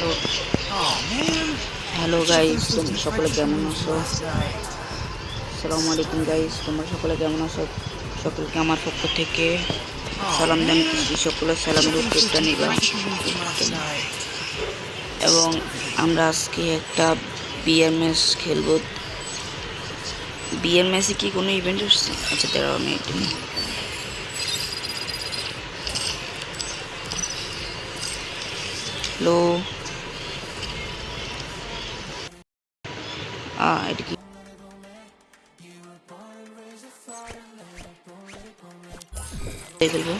তো hello guys, তোমরা সকলে কেমন আছো? আসসালামু আলাইকুম গাইস, তোমরা সকলে কেমন আছো? সকলকে আমার পক্ষ থেকে সালাম জানাচ্ছি। সকলের সালামের উত্তরটা নিবা। এবং আমরা আজকে একটা বিয়ার ম্যাচ খেলবো। বিয়ার ম্যাচে কি কোনো ইভেন্ট হচ্ছে? আচ্ছা দাঁড়াও, আমি এটা নিই। হ্যালো, এটা কি খেলবো?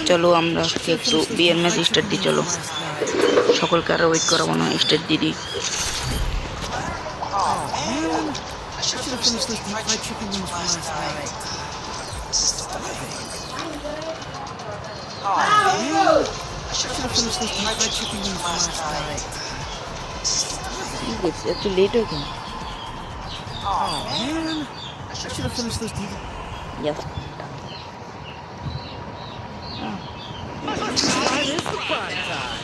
চলো আমরা আজকে একটু বিয়ার ম্যাচ স্টার্ট দিই। চলো সকলকে আরো ওয়েট করাবো না, স্টার্ট দিয়ে দিই। I should have finished those deep fried chicken wings from last night. Oh man! I should have finished those deep fried chicken wings from last night. একটু লেট হয়ে গেল। Oh man! I should have finished those deep. Yes. It is the prime time.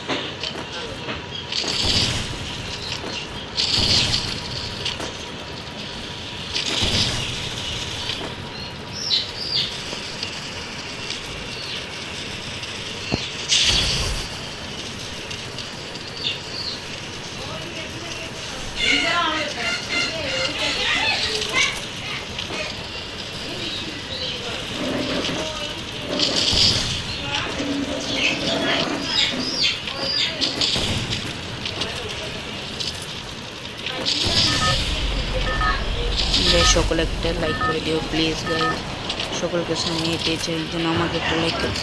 সকলে একটা like করে দিও please guys. সকলকে সামনে এতে চাই যেন আমাকে একটা লাইক করে।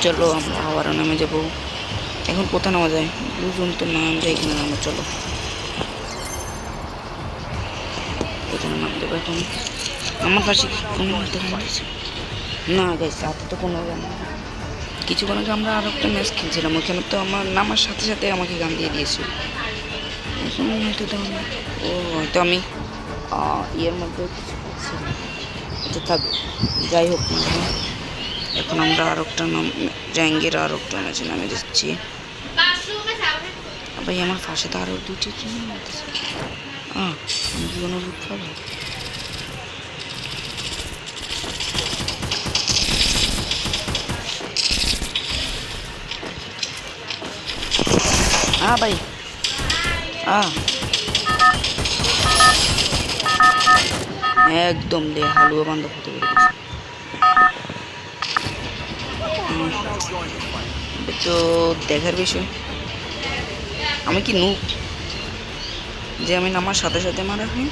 চলো আমরা আবারও নামে যাব। এখন কোথায় নামা যায়? ব্লু জোন তো নাম যায়, এখানে নামা। চলো এখানে নামতে পারি। এখন আমার পাশে কি কোনো না গাইস, রাতে তো কোনো গান না। কিছুক্ষণ আগে আমরা আরও একটা ম্যাচ খেলছিলাম, ওখানে তো আমার নামার সাথে সাথে আমাকে গান দিয়ে দিয়েছিল। এখন হয়তো না, ও হয়তো আমি ইয়ের মধ্যে কিছু পাচ্ছি না। আচ্ছা থাক, যাই হোক না। এখন আমরা আর একটা র্যাঙ্গের আর একটা ম্যাচে নামে দিচ্ছি। ভাই আমার পাশে তো আরও দুটি টিম আছে। আমি কি কোনো লুট পাবো? ভাই একদম দে হালুয়া বান্ধব হতে পেরে গেছে। তো দেখার বিষয়, আমি কি নুব যে আমি নামার সাথে সাথে মারা হয়?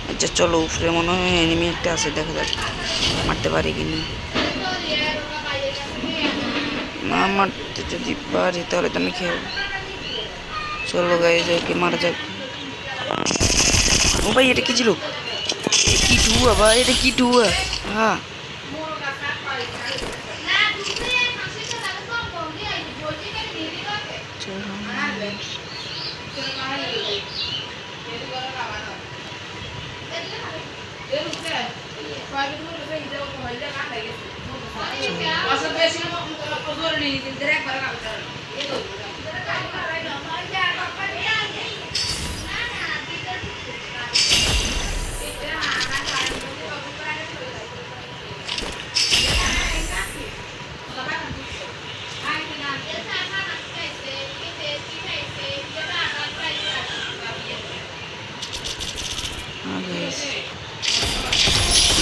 আচ্ছা চলো, উপরে মনে হয় এনিমি একটা আছে, দেখা যাক মারতে পারি কিনা। না মারতে যদি পারি তাহলে তো আমি খেয়ে। চলো গাইজ, ওকে মারা যাক। ও ভাই এটা কি ছিল? কি টুয়া ভাই, এটা কি টুয়া?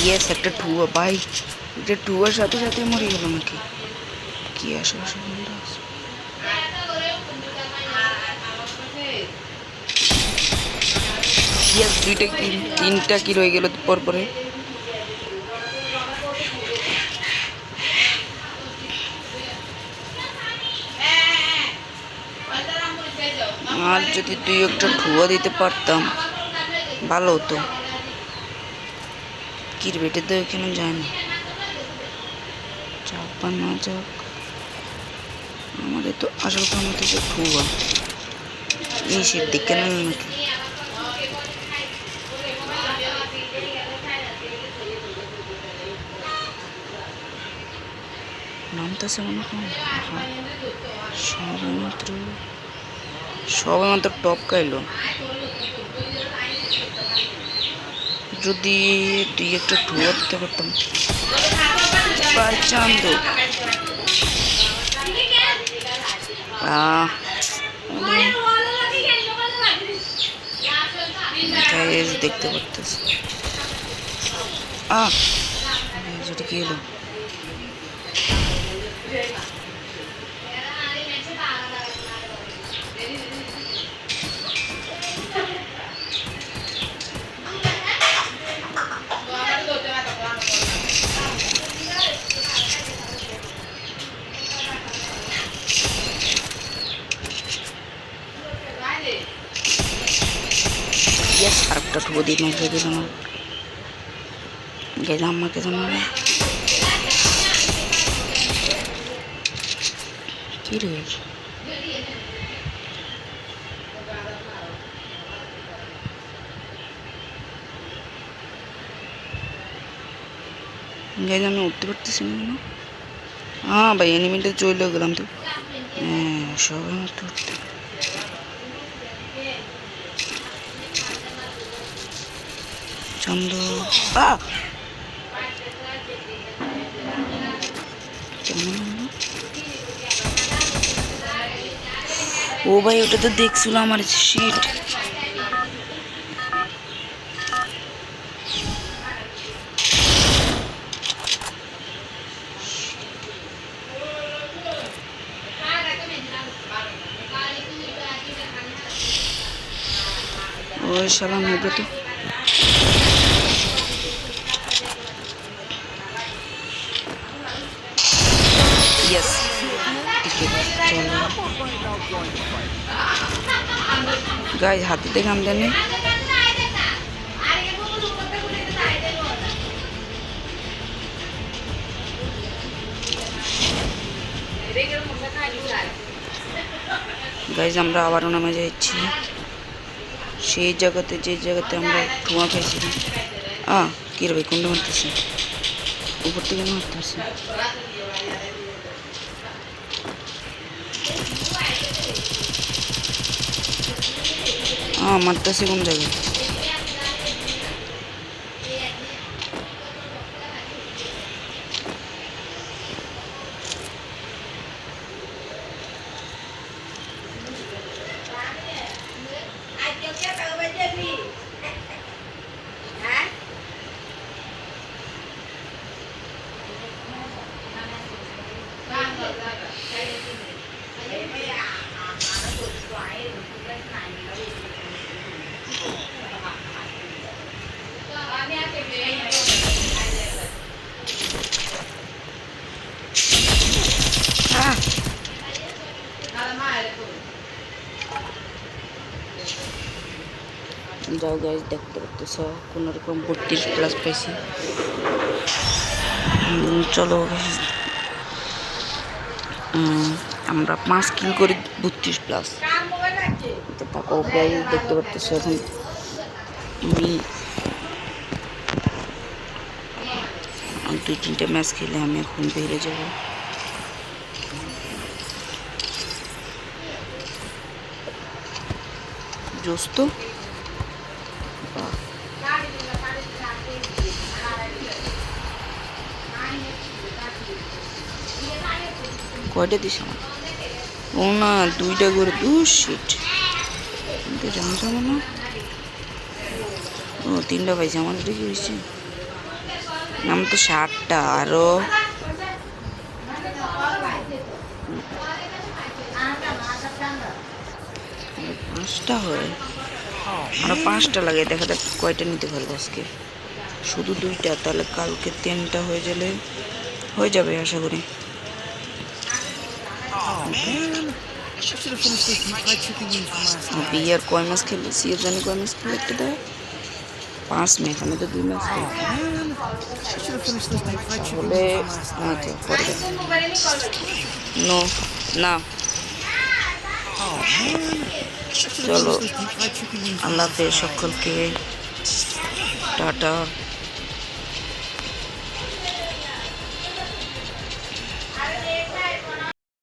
ইয়েস, একটা টুয়া ভাই, এটা টুয়ার সাথে সাথে মরে গেল নাকি? কি আশেপাশে বন্ধু আছে? ইয়েস, তিনটা কি রয়ে গেল পর পরে। আর যদি তুই একটা ঠুয়া দিতে পারতাম ভালো হতো। ক্রিকেটে তো এখানে যায় না, চাপ বা না যাক, আমাদের তো আসল কাম হচ্ছে ঠুয়া। নিষের দিকে না নাকি? নামতেছে মনে হয় সবেমাত্র টপ খাইলো। যদি দুই একটা ঠুয়া দিতে পারতাম। চান্দ দেখতে পারতেছি। যেটা কি এলো আরেকটা ঠুবো দিয়ে মেরে দিল না। গেলাম আমাকে জানো না কি রে গাইজ আমি উঠতে পারতেছি না। হ্যাঁ ভাই এনিমিটা চলেও গেলাম তো। হ্যাঁ সবাই মতো উঠতে চন্দ ও ভাই ওটা তো দেখছিল আমার শিট। ওই শালা নেবে তো ইয়েস গাইজ হাতিতে গান দেন গাইজ আমরা আবারও নামে যাচ্ছি সেই জায়গাতে যে জায়গাতে আমরা ধোঁয়া খাইছিলাম। কি রে ভাই কোনটা মারতেছি উপর থেকে মারতেছি। মারতেছি কোন জায়গায় যাও গাইজ দেখতে পাচ্ছ কোনো রকম 32+ পাইছি। চলো আমরা 5 কিল করে 32+ তাকে গাইজ দেখতে পাচ্ছ। এখন আমি 2-3টা ম্যাচ খেলে আমি এখন বেরিয়ে যাবো। দোস্ত কয়টা দিস আমার ও না 2টা করে 2 শিট জানতাম না। 3টা পাইছি আমাদের কি হয়েছে নাম তো 7টা আরো 5টা হয় আরো 5টা লাগে। দেখা যাক কয়টা নিতে পারবো আজকে। শুধু 2টা তাহলে কালকে 3টা হয়ে যাবে আশা করি। বিয়ার কয় ম্যাচ খেলবে সিএস জানি কয় ম্যাচ খেলে একটা দেয় 5 ম্যাচ আমি তো 2 ম্যাচ হলে নো না। চলো আল্লাহ হাফেজ সকলকে টাটা।